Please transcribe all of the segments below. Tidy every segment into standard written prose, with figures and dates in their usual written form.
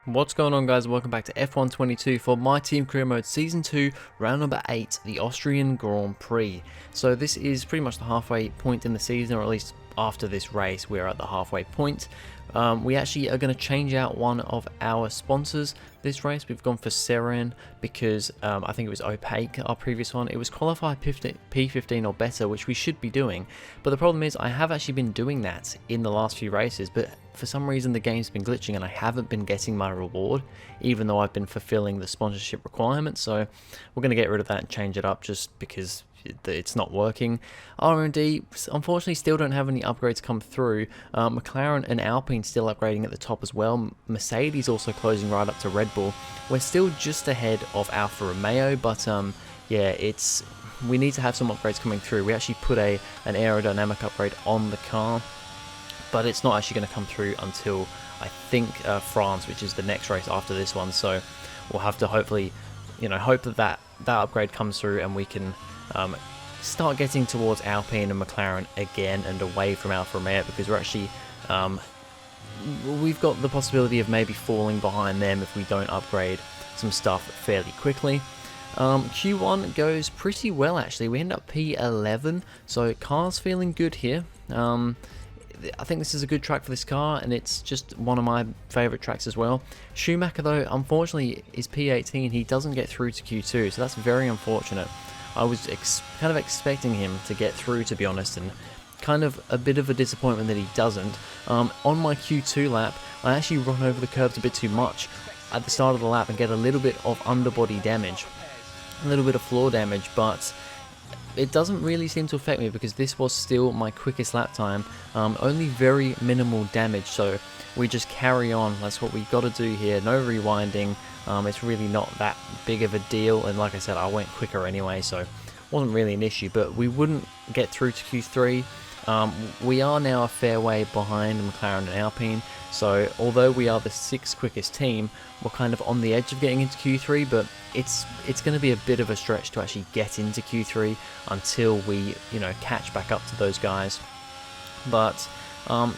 What's going on, guys? Welcome back to F1 22 for My Team Career Mode Season 2, Round number 8, the Austrian Grand Prix. So this is pretty much the halfway point in the season, or at least after this race we're at the halfway point. We actually are going to change out one of our sponsors this race. We've gone for Seren because I think it was opaque, our previous one. It was qualified P15 or better, which we should be doing. But the problem is I have actually been doing that in the last few races, but for some reason the game's been glitching and I haven't been getting my reward, even though I've been fulfilling the sponsorship requirements. So we're going to get rid of that and change it up just because it's not working. R&D unfortunately still don't have any upgrades come through. McLaren and Alpine still upgrading at the top as well. Mercedes also closing right up to Red Bull. We're still just ahead of Alfa Romeo, but yeah, we need to have some upgrades coming through. We actually put an aerodynamic upgrade on the car, but it's not actually going to come through until I think France, which is the next race after this one. So we'll have to hopefully, hope that upgrade comes through and we can start getting towards Alpine and McLaren again and away from Alfa Romeo, because we're actually we've got the possibility of maybe falling behind them if we don't upgrade some stuff fairly quickly. Q1 goes pretty well actually. We end up P11, so car's feeling good here. I think this is a good track for this car, and it's just one of my favourite tracks as well. Schumacher, though, unfortunately is P18. He doesn't get through to Q2, so that's very unfortunate. I was kind of expecting him to get through, to be honest, and kind of a bit of a disappointment that he doesn't. On my Q2 lap, I actually run over the curbs a bit too much at the start of the lap and get a little bit of underbody damage, a little bit of floor damage, but it doesn't really seem to affect me because this was still my quickest lap time. Only very minimal damage, so we just carry on. That's what we got to do here. No rewinding. It's really not that big of a deal, and like I said, I went quicker anyway, so it wasn't really an issue. But we wouldn't get through to Q3. We are now a fair way behind McLaren and Alpine, so although we are the 6th quickest team, we're kind of on the edge of getting into Q3, but it's going to be a bit of a stretch to actually get into Q3 until we catch back up to those guys. But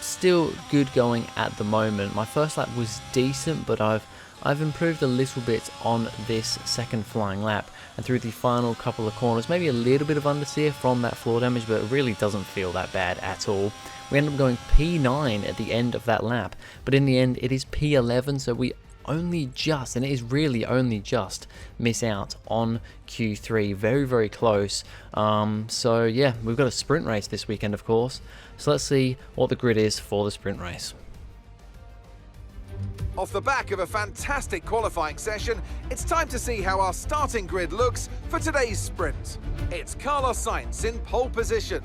still good going at the moment. My first lap was decent, but I've improved a little bit on this second flying lap, and through the final couple of corners, maybe a little bit of understeer from that floor damage, but it really doesn't feel that bad at all. We end up going P9 at the end of that lap, but in the end it is P11, so we only just, and it is really only just, miss out on Q3. Very, very close. So yeah, we've got a sprint race this weekend, of course. So let's see what the grid is for the sprint race. Off the back of a fantastic qualifying session, it's time to see how our starting grid looks for today's sprint. It's Carlos Sainz in pole position,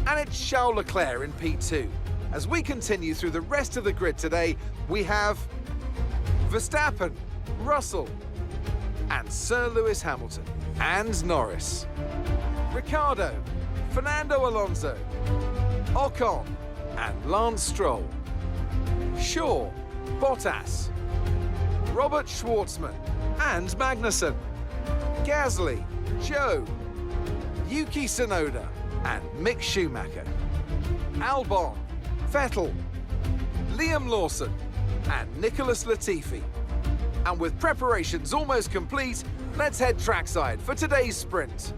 and it's Charles Leclerc in P2. As we continue through the rest of the grid today, we have Verstappen, Russell, and Sir Lewis Hamilton, and Norris, Ricciardo, Fernando Alonso, Ocon, and Lance Stroll, Shaw, Bottas, Robert Schwartzman, and Magnussen, Gasly, Joe, Yuki Tsunoda, and Mick Schumacher, Albon, Vettel, Liam Lawson, and Nicholas Latifi. And with preparations almost complete, let's head trackside for today's sprint.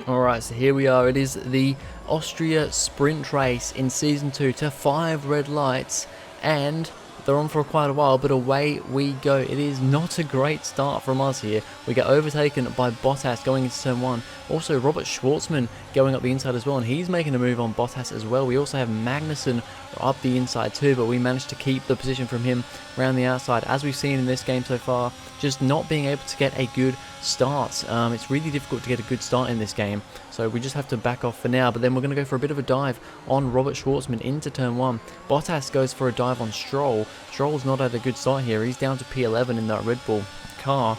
Alright, so here we are. It is the Austria sprint race in Season 2 to 5 red lights, and they're on for quite a while, but away we go. It is not a great start from us here. We get overtaken by Bottas going into turn 1. Also, Robert Schwartzman going up the inside as well, and he's making a move on Bottas as well. We also have Magnussen up the inside too, but we managed to keep the position from him around the outside. As we've seen in this game so far, just not being able to get a good start. It's really difficult to get a good start in this game, so we just have to back off for now. But then we're going to go for a bit of a dive on Robert Schwartzman into turn 1. Bottas goes for a dive on Stroll. Stroll's not had a good start here. He's down to P11 in that Red Bull car.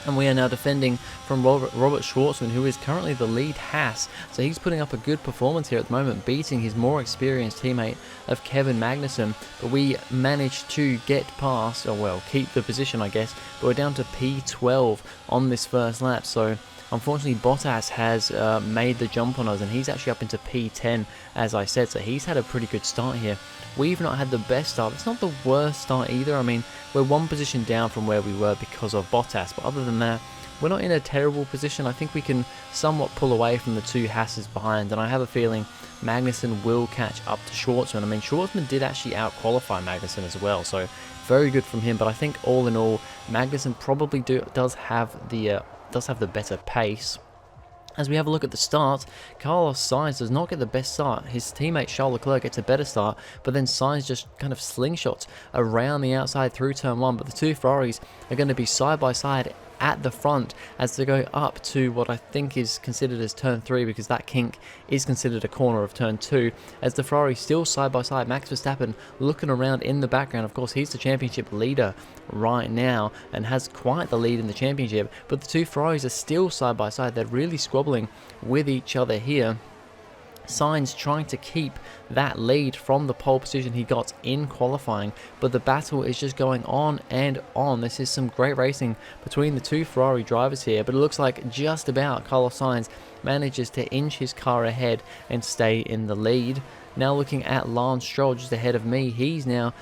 And we are now defending from Robert Schwartzman, who is currently the lead Haas. So he's putting up a good performance here at the moment, beating his more experienced teammate of Kevin Magnussen. But we managed to get past, or well, keep the position, I guess. But we're down to P12 on this first lap. So Unfortunately, Bottas has made the jump on us, and he's actually up into P10, as I said, so he's had a pretty good start here. We've not had the best start. It's not the worst start either. I mean, we're one position down from where we were because of Bottas, but other than that, we're not in a terrible position. I think we can somewhat pull away from the two Hasses behind, and I have a feeling Magnussen will catch up to Schwartzman. I mean, Schwartzman did actually out-qualify Magnussen as well, so very good from him, but I think all in all, Magnussen probably does have the better pace. As we have a look at the start, Carlos Sainz does not get the best start. His teammate Charles Leclerc gets a better start, but then Sainz just kind of slingshots around the outside through turn 1, but the two Ferraris are going to be side by side at the front as they go up to what I think is considered as turn 3, because that kink is considered a corner of turn 2, as the Ferrari still side by side. Max Verstappen looking around in the background. Of course, he's the championship leader right now and has quite the lead in the championship, but the two Ferraris are still side by side. They're really squabbling with each other here. Sainz trying to keep that lead from the pole position he got in qualifying, but the battle is just going on and on. This is some great racing between the two Ferrari drivers here, but it looks like just about Carlos Sainz manages to inch his car ahead and stay in the lead. Now looking at Lance Stroll just ahead of me, he's now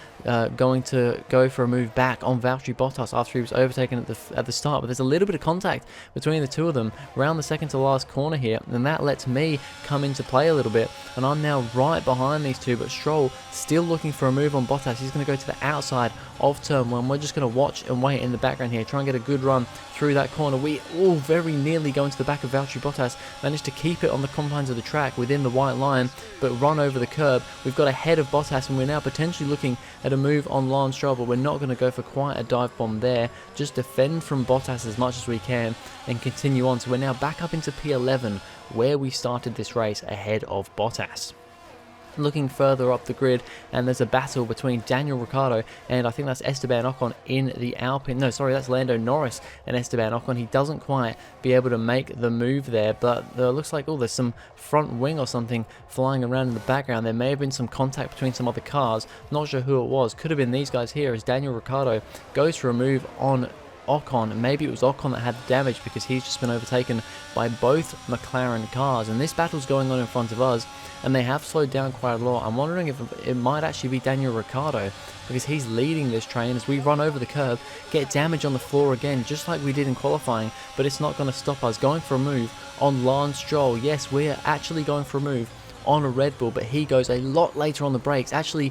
going to go for a move back on Valtteri Bottas after he was overtaken at the start, but there's a little bit of contact between the two of them around the second to last corner here, and that lets me come into play a little bit, and I'm now right behind these two, but Stroll still looking for a move on Bottas. He's going to go to the outside of turn 1. We're just going to watch and wait in the background here, try and get a good run through that corner. We all very nearly go into the back of Valtteri Bottas, managed to keep it on the confines of the track within the white line, but run over the curb. We've got ahead of Bottas, and we're now potentially looking at a move on Lance Stroll, but we're not going to go for quite a dive bomb there. Just defend from Bottas as much as we can and continue on. So we're now back up into P11, where we started this race ahead of Bottas. Looking further up the grid, and there's a battle between Daniel Ricciardo and I think that's Esteban Ocon in the Alpine. No, sorry, that's Lando Norris and Esteban Ocon. He doesn't quite be able to make the move there, but looks like, oh, there's some front wing or something flying around in the background. There may have been some contact between some other cars. Not sure who it was. Could have been these guys here, as Daniel Ricciardo goes for a move on Ocon. Maybe it was Ocon that had the damage, because he's just been overtaken by both McLaren cars, and this battle's going on in front of us, and they have slowed down quite a lot. I'm wondering if it might actually be Daniel Ricciardo, because he's leading this train as we run over the curb, get damage on the floor again, just like we did in qualifying, but it's not going to stop us. Going for a move on Lance Stroll. Yes, we're actually going for a move on a Red Bull, but he goes a lot later on the brakes, actually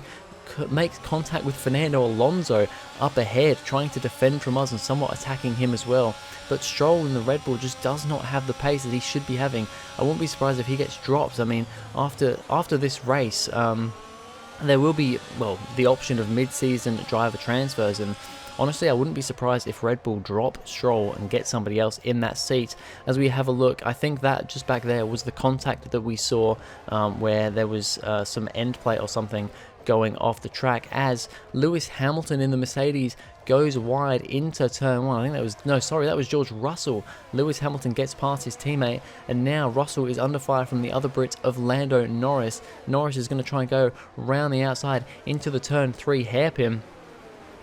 makes contact with Fernando Alonso up ahead, trying to defend from us and somewhat attacking him as well. But Stroll in the Red Bull just does not have the pace that he should be having. I wouldn't be surprised if he gets dropped. I mean, after this race, there will be, well, the option of mid-season driver transfers, and honestly, I wouldn't be surprised if Red Bull drop Stroll and get somebody else in that seat. As we have a look, I think that just back there was the contact that we saw, where there was some end plate or something going off the track, as Lewis Hamilton in the Mercedes goes wide into turn 1. I think that was, no, sorry, that was George Russell. Lewis Hamilton gets past his teammate, and now Russell is under fire from the other Brit of Lando Norris. Norris is going to try and go around the outside into the turn 3 hairpin.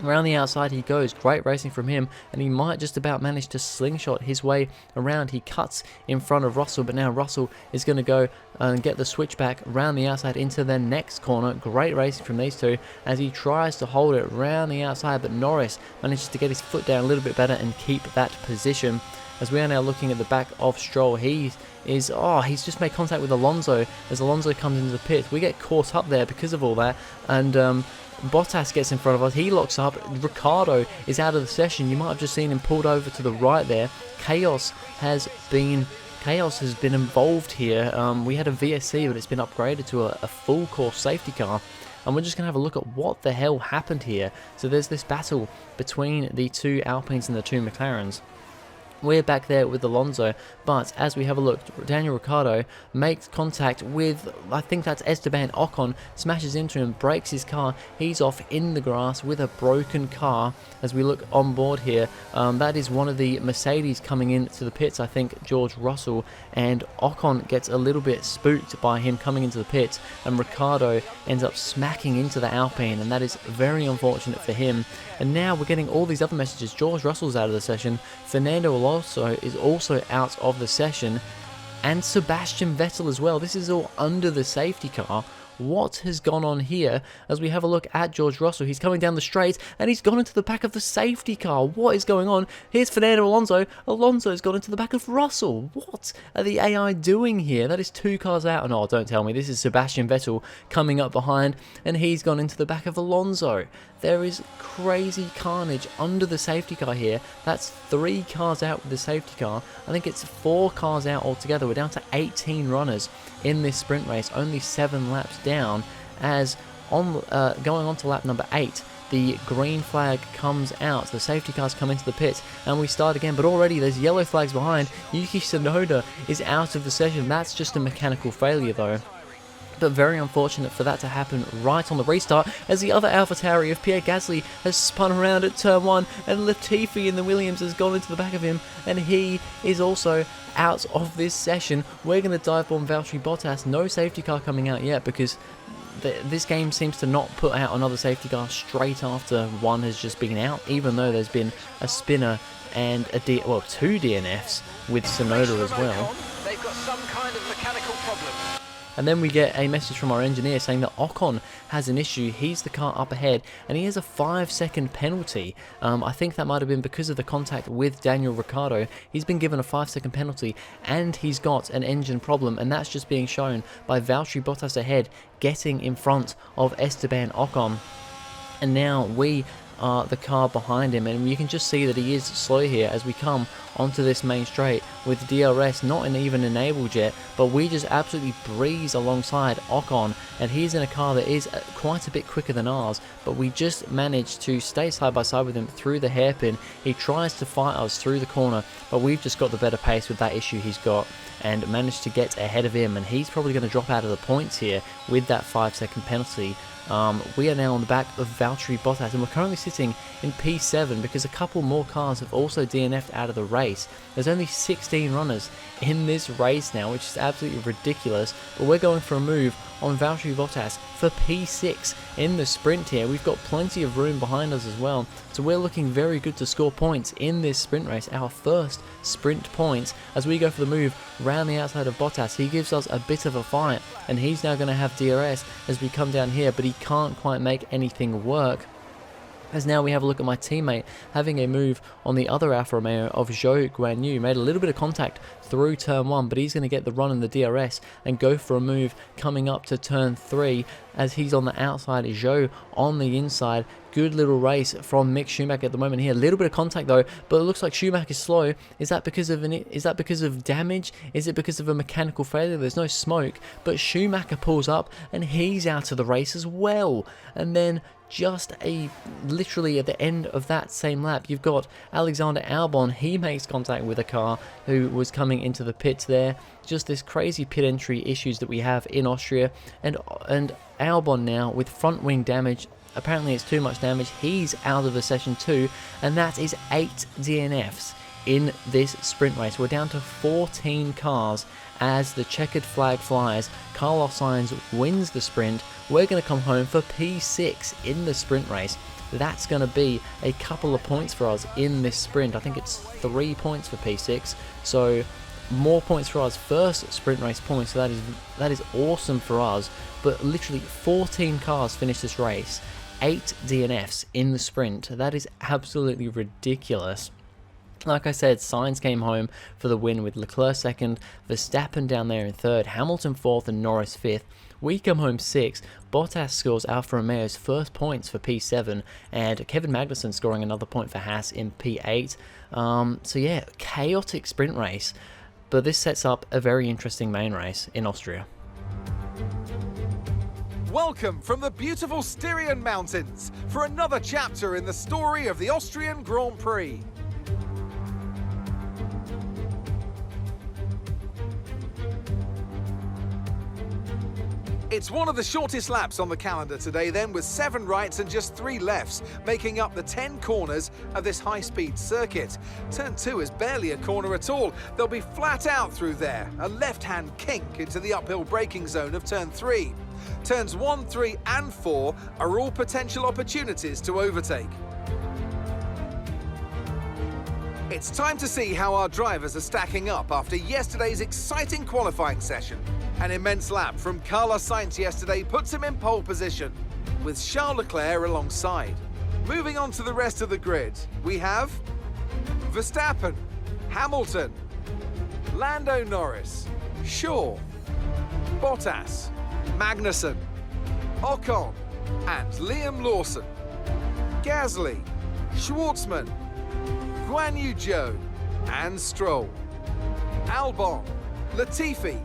Around the outside he goes. Great racing from him, and he might just about manage to slingshot his way around. He cuts in front of Russell, but now Russell is going to go and get the switchback around the outside into the next corner. Great racing from these two as he tries to hold it around the outside, but Norris manages to get his foot down a little bit better and keep that position. As we are now looking at the back of Stroll, he's just made contact with Alonso as Alonso comes into the pit. We get caught up there because of all that, and Bottas gets in front of us. He locks up. Ricciardo is out of the session. You might have just seen him pulled over to the right there. Chaos has been involved here. We had a VSC, but it's been upgraded to a full course safety car. And we're just going to have a look at what the hell happened here. So there's this battle between the two Alpines and the two McLarens. We're back there with Alonso, but as we have a look, Daniel Ricciardo makes contact with, I think that's Esteban Ocon, smashes into him, breaks his car. He's off in the grass with a broken car. As we look on board here, that is one of the Mercedes coming into the pits, I think George Russell, and Ocon gets a little bit spooked by him coming into the pits, and Ricciardo ends up smacking into the Alpine, and that is very unfortunate for him. And now we're getting all these other messages. George Russell's out of the session, Fernando Alonso Alonso is also out of the session, and Sebastian Vettel as well. This is all under the safety car. What has gone on here as we have a look at George Russell? He's coming down the straight and he's gone into the back of the safety car. What is going on? Here's Fernando Alonso. Alonso's gone into the back of Russell. What are the AI doing here? That is 2 cars out. No, don't tell me. This is Sebastian Vettel coming up behind and he's gone into the back of Alonso. There is crazy carnage under the safety car here. That's 3 cars out with the safety car. I think it's 4 cars out altogether. We're down to 18 runners in this sprint race, only 7 laps down, as on going on to lap number 8, the green flag comes out, the safety cars come into the pits, and we start again, but already there's yellow flags behind. Yuki Tsunoda is out of the session. That's just a mechanical failure though. But very unfortunate for that to happen right on the restart, as the other AlphaTauri of Pierre Gasly has spun around at turn 1, and Latifi in the Williams has gone into the back of him, and he is also out of this session. We're going to dive bomb Valtteri Bottas. No safety car coming out yet, because this game seems to not put out another safety car straight after one has just been out, even though there's been a spinner and 2 DNFs with Tsunoda as well. They've got some kind of mechanical problem. And then we get a message from our engineer saying that Ocon has an issue. He's the car up ahead and he has a 5-second penalty. I think that might have been because of the contact with Daniel Ricciardo. He's been given a 5-second penalty and he's got an engine problem, and that's just being shown by Valtteri Bottas ahead, getting in front of Esteban Ocon. And now we are the car behind him, and you can just see that he is slow here as we come onto this main straight with DRS not even enabled yet, but we just absolutely breeze alongside Ocon, and he's in a car that is quite a bit quicker than ours, but we just managed to stay side by side with him through the hairpin. He tries to fight us through the corner, but we've just got the better pace with that issue he's got and managed to get ahead of him, and he's probably going to drop out of the points here with that 5-second penalty. We are now on the back of Valtteri Bottas, and we're currently sitting in P7 because a couple more cars have also DNF'd out of the race. There's only 16 runners in this race now, which is absolutely ridiculous, but we're going for a move on Valtteri Bottas for P6 in the sprint here. We've got plenty of room behind us as well, so we're looking very good to score points in this sprint race, our first sprint points, as we go for the move round the outside of Bottas. He gives us a bit of a fight, and he's now going to have DRS as we come down here, but he can't quite make anything work. As now we have a look at my teammate having a move on the other Alfa Romeo of Zhou Guanyu. Made a little bit of contact through turn 1, but he's going to get the run in the DRS and go for a move coming up to turn 3 as he's on the outside, Zhou on the inside. Good little race from Mick Schumacher at the moment here. A little bit of contact though, but it looks like Schumacher's slow. Is that because of damage? Is it because of a mechanical failure? There's no smoke, but Schumacher pulls up and he's out of the race as well. And then just literally at the end of that same lap, you've got Alexander Albon. He makes contact with a car who was coming into the pits there. Just this crazy pit entry issues that we have in Austria, and Albon now with front wing damage. Apparently it's too much damage. He's out of the session too, and that is 8 DNFs in this sprint race. We're down to 14 cars as the checkered flag flies. Carlos Sainz wins the sprint. We're going to come home for P6 in the sprint race. That's going to be a couple of points for us in this sprint. I think it's 3 points for P6, so more points for us. First sprint race points, so that is awesome for us. But literally 14 cars finish this race, 8 DNFs in the sprint. That is absolutely ridiculous. Like I said, Sainz came home for the win with Leclerc second, Verstappen down there in third, Hamilton fourth, and Norris fifth. We come home 6th. Bottas scores Alfa Romeo's first points for P7, and Kevin Magnussen scoring another point for Haas in P8. So yeah, chaotic sprint race, but this sets up a very interesting main race in Austria. Welcome from the beautiful Styrian Mountains for another chapter in the story of the Austrian Grand Prix. It's one of the shortest laps on the calendar today then, with 7 rights and just 3 lefts, making up the 10 corners of this high-speed circuit. Turn 2 is barely a corner at all. They'll be flat out through there, a left-hand kink into the uphill braking zone of turn 3. Turns 1, 3 and 4 are all potential opportunities to overtake. It's time to see how our drivers are stacking up after yesterday's exciting qualifying session. An immense lap from Carlos Sainz yesterday puts him in pole position, with Charles Leclerc alongside. Moving on to the rest of the grid, we have Verstappen, Hamilton, Lando Norris, Shaw, Bottas, Magnussen, Ocon, and Liam Lawson, Gasly, Schwartzman, Guan Yu Zhou, and Stroll, Albon, Latifi,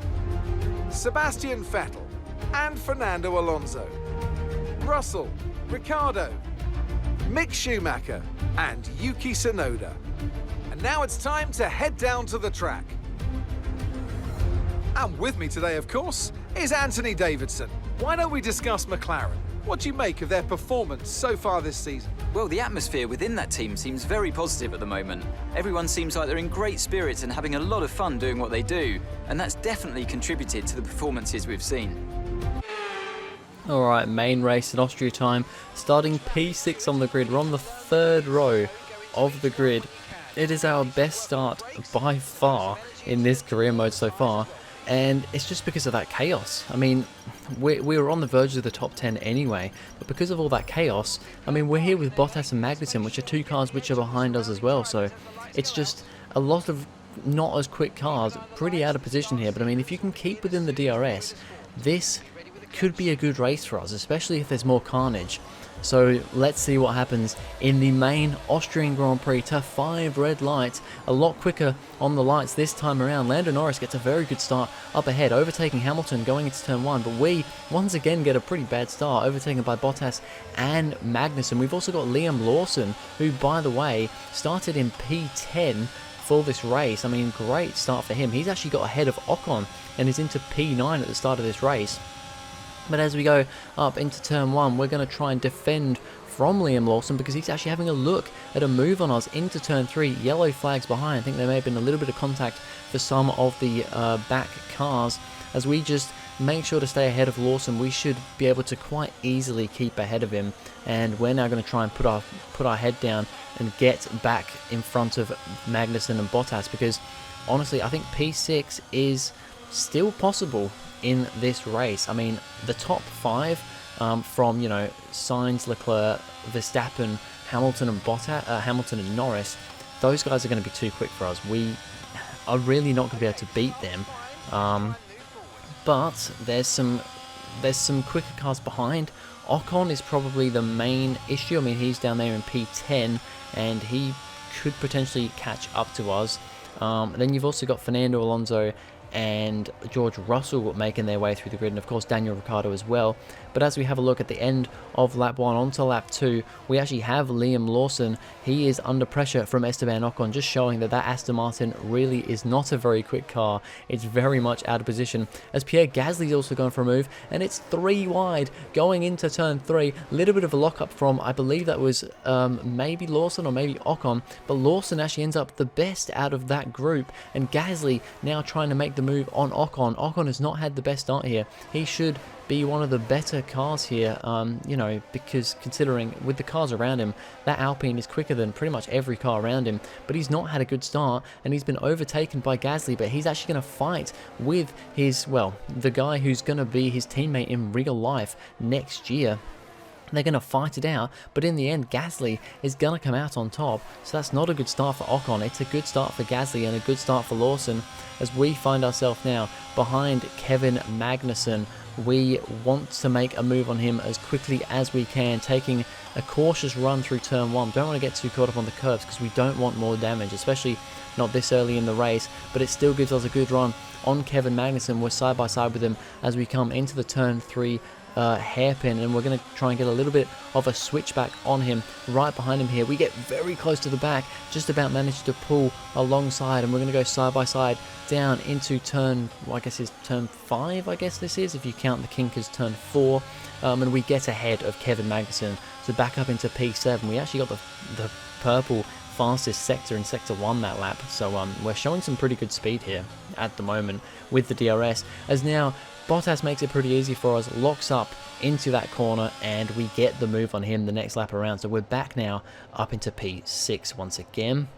Sebastian Vettel, and Fernando Alonso, Russell, Ricciardo, Mick Schumacher, and Yuki Tsunoda. And now it's time to head down to the track. And with me today, of course, is Anthony Davidson. Why don't we discuss McLaren? What do you make of their performance so far this season? Well, the atmosphere within that team seems very positive at the moment. Everyone seems like they're in great spirits and having a lot of fun doing what they do, and that's definitely contributed to the performances we've seen. Alright, main race in Austria time, starting P6 on the grid. We're on the third row of the grid. It is our best start by far in this career mode so far, and it's just because of that chaos. I mean, we were on the verge of the top 10 anyway, but because of all that chaos, I mean, we're here with Bottas and Magnussen, which are two cars which are behind us as well, so it's just a lot of not as quick cars, pretty out of position here. But I mean, if you can keep within the DRS, this could be a good race for us, especially if there's more carnage. So let's see what happens in the main Austrian Grand Prix to 5 red lights. A lot quicker on the lights this time around. Lando Norris gets a very good start up ahead, overtaking Hamilton going into turn 1. But we once again get a pretty bad start, overtaken by Bottas and Magnussen. We've also got Liam Lawson, who, by the way, started in P10 for this race. I mean, great start for him. He's actually got ahead of Ocon and is into P9 at the start of this race. But as we go up into turn 1, we're going to try and defend from Liam Lawson because he's actually having a look at a move on us into turn 3. Yellow flags behind. I think there may have been a little bit of contact for some of the back cars. As we just make sure to stay ahead of Lawson, we should be able to quite easily keep ahead of him. And we're now going to try and put our head down and get back in front of Magnussen and Bottas, because honestly, I think P6 is still possible in this race. I mean, the top 5 from, Sainz, Leclerc, Verstappen, Hamilton and Bottas, Hamilton and Norris, those guys are going to be too quick for us. We are really not going to be able to beat them. But there's some quicker cars behind. Ocon is probably the main issue. I mean, he's down there in P10 and he could potentially catch up to us. Then you've also got Fernando Alonso and George Russell making their way through the grid, and of course Daniel Ricciardo as well. But as we have a look at the end of lap 1 onto lap 2, we actually have Liam Lawson. He is under pressure from Esteban Ocon, just showing that Aston Martin really is not a very quick car. It's very much out of position, as Pierre Gasly's also going for a move, and it's 3 wide going into turn 3. Little bit of a lockup from, I believe that was maybe Lawson or maybe Ocon, but Lawson actually ends up the best out of that group, and Gasly now trying to make the move on Ocon. Ocon has not had the best start here. He should be one of the better cars here, because considering with the cars around him, that Alpine is quicker than pretty much every car around him, but he's not had a good start and he's been overtaken by Gasly. But he's actually going to fight with his, the guy who's going to be his teammate in real life next year. They're going to fight it out, but in the end, Gasly is going to come out on top. So that's not a good start for Ocon. It's a good start for Gasly and a good start for Lawson, as we find ourselves now behind Kevin Magnussen. We want to make a move on him as quickly as we can, taking a cautious run through turn 1. Don't want to get too caught up on the curves because we don't want more damage, especially not this early in the race, but it still gives us a good run on Kevin Magnussen. We're side by side with him as we come into the turn 3 hairpin, and we're going to try and get a little bit of a switchback on him right behind him here. We get very close to the back, just about managed to pull alongside, and we're going to go side by side down into turn, I guess it's turn 5, I guess this is, if you count the kink as turn 4, and we get ahead of Kevin Magnussen to back up into P7. We actually got the purple fastest sector in sector 1 that lap, so we're showing some pretty good speed here at the moment with the DRS, as now Bottas makes it pretty easy for us, locks up into that corner, and we get the move on him the next lap around. So we're back now up into P6 once again.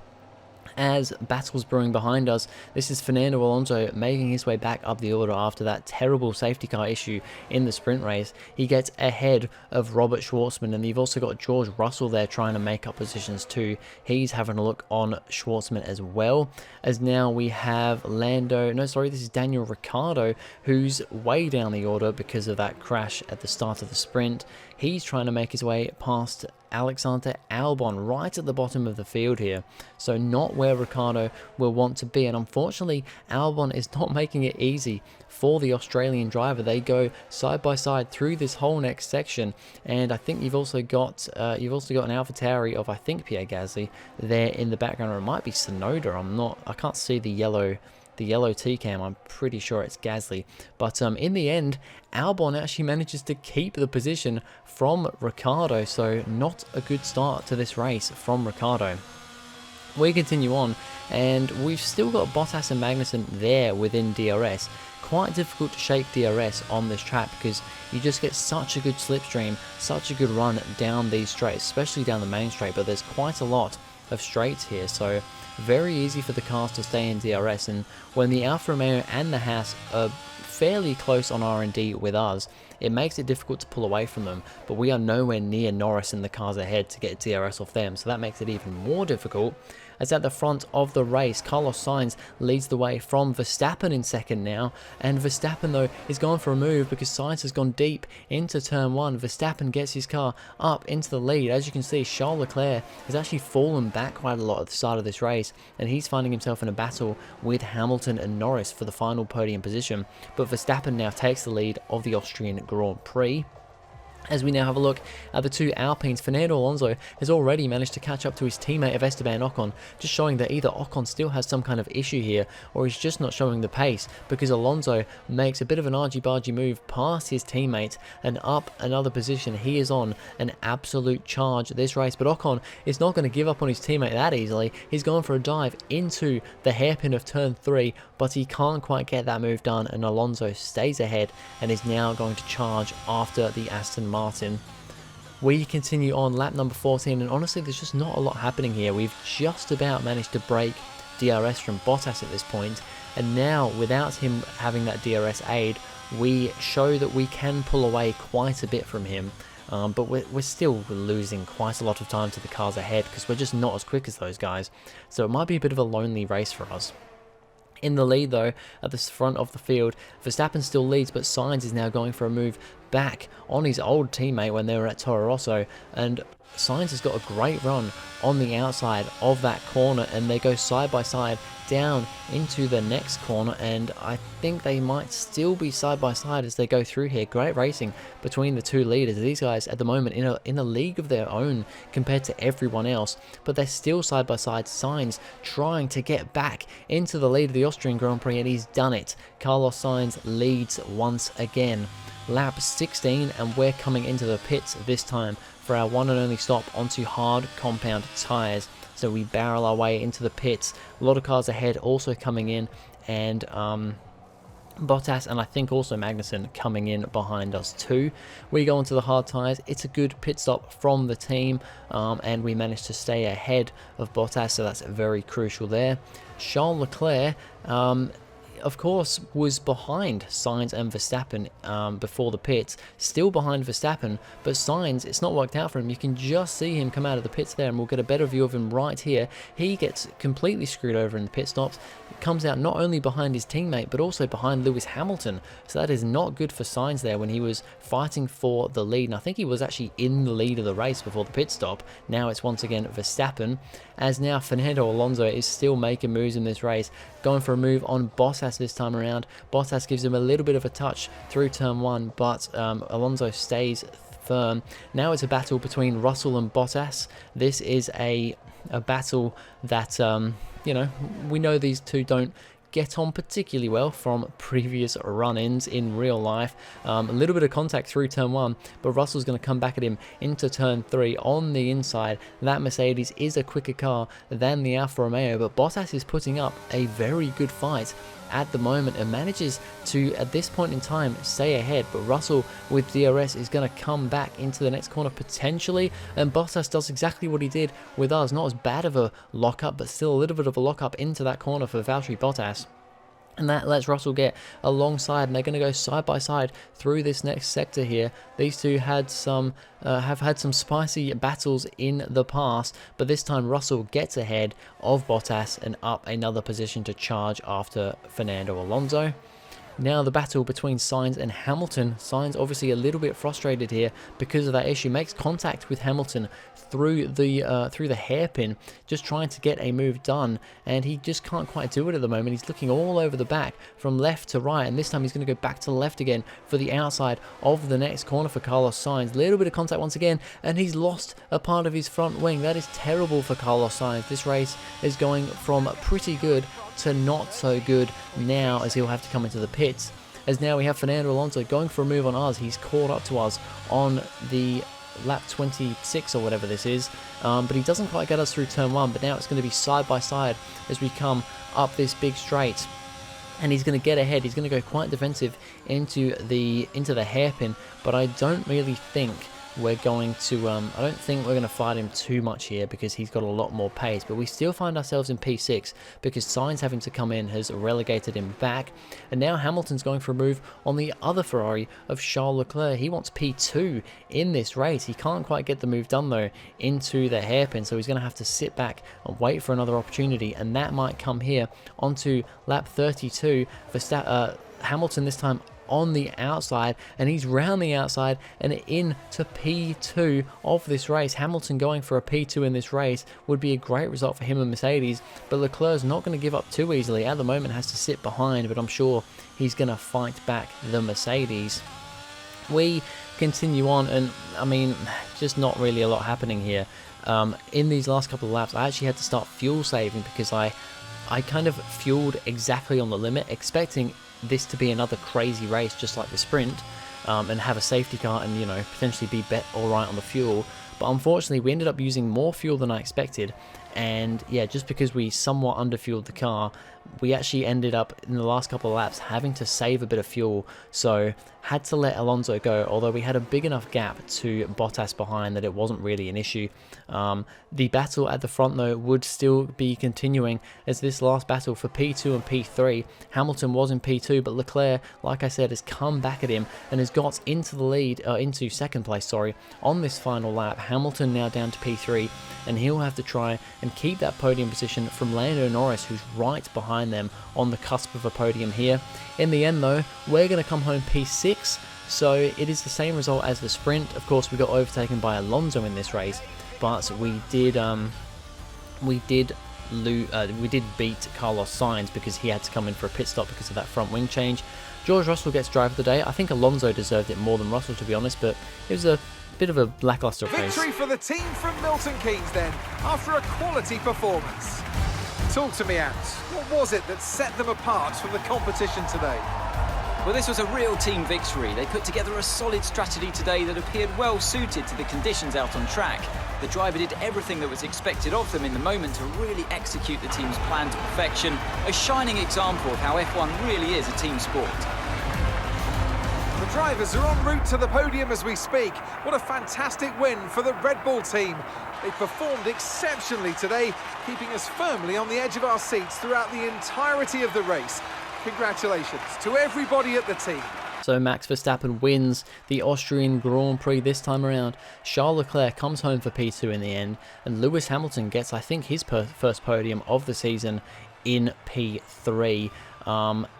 As battles brewing behind us, this is Fernando Alonso making his way back up the order after that terrible safety car issue in the sprint race. He gets ahead of Robert Schwartzman, and you've also got George Russell there trying to make up positions too. He's having a look on Schwartzman as well. As now we have this is Daniel Ricciardo, who's way down the order because of that crash at the start of the sprint. He's trying to make his way past Alexander Albon right at the bottom of the field here, so not where Ricciardo will want to be. And unfortunately, Albon is not making it easy for the Australian driver. They go side by side through this whole next section, and I think you've also got an AlphaTauri of, I think, Pierre Gasly there in the background, or it might be Tsunoda. I can't see the yellow T-cam. I'm pretty sure it's Gasly. But in the end, Albon actually manages to keep the position from Ricciardo, so not a good start to this race from Ricciardo. We continue on, and we've still got Bottas and Magnussen there within DRS. Quite difficult to shake DRS on this track because you just get such a good slipstream, such a good run down these straights, especially down the main straight, but there's quite a lot of straights here, so very easy for the cars to stay in DRS. And when the Alfa Romeo and the Haas are fairly close on R&D with us, it makes it difficult to pull away from them, but we are nowhere near Norris and the cars ahead to get DRS off them, so that makes it even more difficult. As at the front of the race, Carlos Sainz leads the way from Verstappen in second now, and Verstappen though is going for a move because Sainz has gone deep into turn 1. Verstappen gets his car up into the lead. As you can see, Charles Leclerc has actually fallen back quite a lot at the start of this race, and he's finding himself in a battle with Hamilton and Norris for the final podium position, but Verstappen now takes the lead of the Austrian Grand Prix. As we now have a look at the two Alpines, Fernando Alonso has already managed to catch up to his teammate of Esteban Ocon, just showing that either Ocon still has some kind of issue here, or he's just not showing the pace, because Alonso makes a bit of an argy-bargy move past his teammate and up another position. He is on an absolute charge this race, but Ocon is not going to give up on his teammate that easily. He's going for a dive into the hairpin of turn 3, but he can't quite get that move done, and Alonso stays ahead and is now going to charge after the Aston Martin. We continue on lap number 14, and honestly there's just not a lot happening here. We've just about managed to break DRS from Bottas at this point, and now without him having that DRS aid, we show that we can pull away quite a bit from him. But we're still losing quite a lot of time to the cars ahead because we're just not as quick as those guys, so it might be a bit of a lonely race for us. In the lead though, at the front of the field, Verstappen still leads, but Sainz is now going for a move back on his old teammate when they were at Toro Rosso, and Sainz has got a great run on the outside of that corner, and they go side by side down into the next corner, and I think they might still be side by side as they go through here. Great racing between the two leaders. These guys at the moment in a league of their own compared to everyone else, but they're still side by side. Sainz trying to get back into the lead of the Austrian Grand Prix, and he's done it. Carlos Sainz leads once again. Lap 16, and we're coming into the pits this time for our one and only stop onto hard compound tyres. So we barrel our way into the pits. A lot of cars ahead also coming in, and Bottas and I think also Magnussen coming in behind us too. We go onto the hard tyres. It's a good pit stop from the team, and we managed to stay ahead of Bottas, so that's very crucial there. Charles Leclerc, of course, was behind Sainz and Verstappen before the pits, still behind Verstappen, but Sainz, it's not worked out for him. You can just see him come out of the pits there, and we'll get a better view of him right here. He gets completely screwed over in the pit stops, comes out not only behind his teammate, but also behind Lewis Hamilton, so that is not good for Sainz there when he was fighting for the lead, and I think he was actually in the lead of the race before the pit stop. Now it's once again Verstappen, as now Fernando Alonso is still making moves in this race, going for a move on Bottas this time around. Bottas gives him a little bit of a touch through turn 1, but Alonso stays firm. Now it's a battle between Russell and Bottas. This is a battle that, we know these two don't get on particularly well from previous run-ins in real life. A little bit of contact through turn 1, but Russell's going to come back at him into turn 3 on the inside. That Mercedes is a quicker car than the Alfa Romeo, but Bottas is putting up a very good fight at the moment and manages to, at this point in time, stay ahead. But Russell with DRS is going to come back into the next corner potentially, and Bottas does exactly what he did with us. Not as bad of a lockup, but still a little bit of a lockup into that corner for Valtteri Bottas. And that lets Russell get alongside, and they're going to go side by side through this next sector here. These two had some have had some spicy battles in the past, but this time Russell gets ahead of Bottas and up another position to charge after Fernando Alonso. Now the battle between Sainz and Hamilton. Sainz obviously a little bit frustrated here because of that issue. Makes contact with Hamilton through the hairpin, just trying to get a move done, and he just can't quite do it at the moment. He's looking all over the back from left to right, and this time he's going to go back to the left again for the outside of the next corner for Carlos Sainz. Little bit of contact once again, and he's lost a part of his front wing. That is terrible for Carlos Sainz. This race is going from pretty good to not so good now, as he'll have to come into the pits. As now we have Fernando Alonso going for a move on us. He's caught up to us on the lap 26 or whatever this is, but he doesn't quite get us through turn 1. But now it's going to be side by side as we come up this big straight, and he's going to get ahead. He's going to go quite defensive into the hairpin, but I don't really think we're going to fight him too much here because he's got a lot more pace. But we still find ourselves in P6 because Sainz having to come in has relegated him back, and now Hamilton's going for a move on the other Ferrari of Charles Leclerc. He wants P2 in this race. He can't quite get the move done though into the hairpin, so he's going to have to sit back and wait for another opportunity, and that might come here onto lap 32 for Hamilton this time on the outside, and he's round the outside and into P2 of this race. Hamilton going for a P2 in this race would be a great result for him and Mercedes, but Leclerc's not going to give up too easily. At the moment has to sit behind, but I'm sure he's going to fight back the Mercedes. We continue on, and I mean, just not really a lot happening here. In these last couple of laps, I actually had to start fuel saving because I kind of fueled exactly on the limit, expecting this to be another crazy race just like the sprint, and have a safety car and, you know, potentially be alright on the fuel. But unfortunately we ended up using more fuel than I expected, and yeah, just because we somewhat underfueled the car, we actually ended up in the last couple of laps having to save a bit of fuel, so had to let Alonso go, although we had a big enough gap to Bottas behind that it wasn't really an issue. The battle at the front though would still be continuing, as this last battle for P2 and P3, Hamilton was in P2, but Leclerc, like I said, has come back at him and has got into the lead, into second place, sorry, on this final lap. Hamilton now down to P3, and he'll have to try and keep that podium position from Lando Norris, who's right behind them on the cusp of a podium here. In the end though, we're going to come home P6, so it is the same result as the sprint. Of course, we got overtaken by Alonso in this race, but we did beat Carlos Sainz because he had to come in for a pit stop because of that front wing change. George Russell gets driver of the day. I think Alonso deserved it more than Russell, to be honest, but it was a bit of a lackluster race. Victory for the team from Milton Keynes then, after a quality performance. Talk to me, Ants. What was it that set them apart from the competition today? Well, this was a real team victory. They put together a solid strategy today that appeared well suited to the conditions out on track. The driver did everything that was expected of them in the moment to really execute the team's plan to perfection. A shining example of how F1 really is a team sport. The drivers are en route to the podium as we speak. What a fantastic win for the Red Bull team. They performed exceptionally today, keeping us firmly on the edge of our seats throughout the entirety of the race. Congratulations to everybody at the team. So Max Verstappen wins the Austrian Grand Prix this time around. Charles Leclerc comes home for P2 in the end, and Lewis Hamilton gets, I think, his first podium of the season in P3.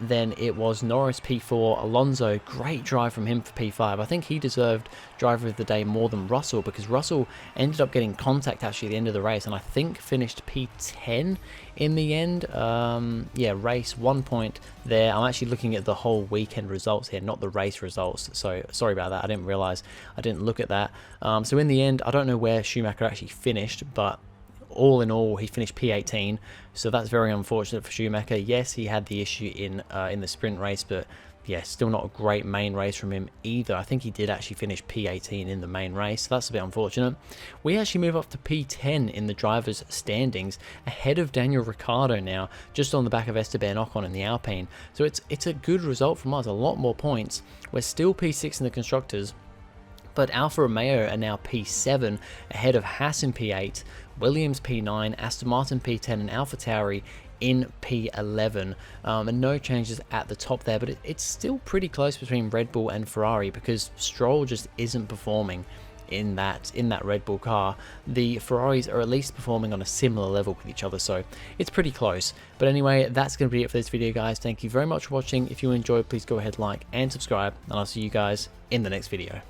Then it was Norris P4, Alonso, great drive from him for P5. I think he deserved driver of the day more than Russell, because Russell ended up getting contact actually at the end of the race, and I think finished P10 in the end. Yeah, race 1 point there. I'm actually looking at the whole weekend results here, not the race results, so sorry about that. I didn't realize, I didn't look at that. So in the end, I don't know where Schumacher actually finished, but all in all, he finished P18, so that's very unfortunate for Schumacher. Yes, he had the issue in the sprint race, but yeah, still not a great main race from him either. I think he did actually finish P18 in the main race, so that's a bit unfortunate. We actually move up to P10 in the drivers' standings, ahead of Daniel Ricciardo now, just on the back of Esteban Ocon in the Alpine. So it's a good result from us, a lot more points. We're still P6 in the constructors, but Alfa Romeo are now P7, ahead of Haas in P8, Williams P9, Aston Martin P10, and AlphaTauri in P11, and no changes at the top there, but it's still pretty close between Red Bull and Ferrari, because Stroll just isn't performing in that Red Bull car. The Ferraris are at least performing on a similar level with each other, so it's pretty close. But anyway, that's going to be it for this video, guys. Thank you very much for watching. If you enjoyed, please go ahead, like and subscribe, and I'll see you guys in the next video.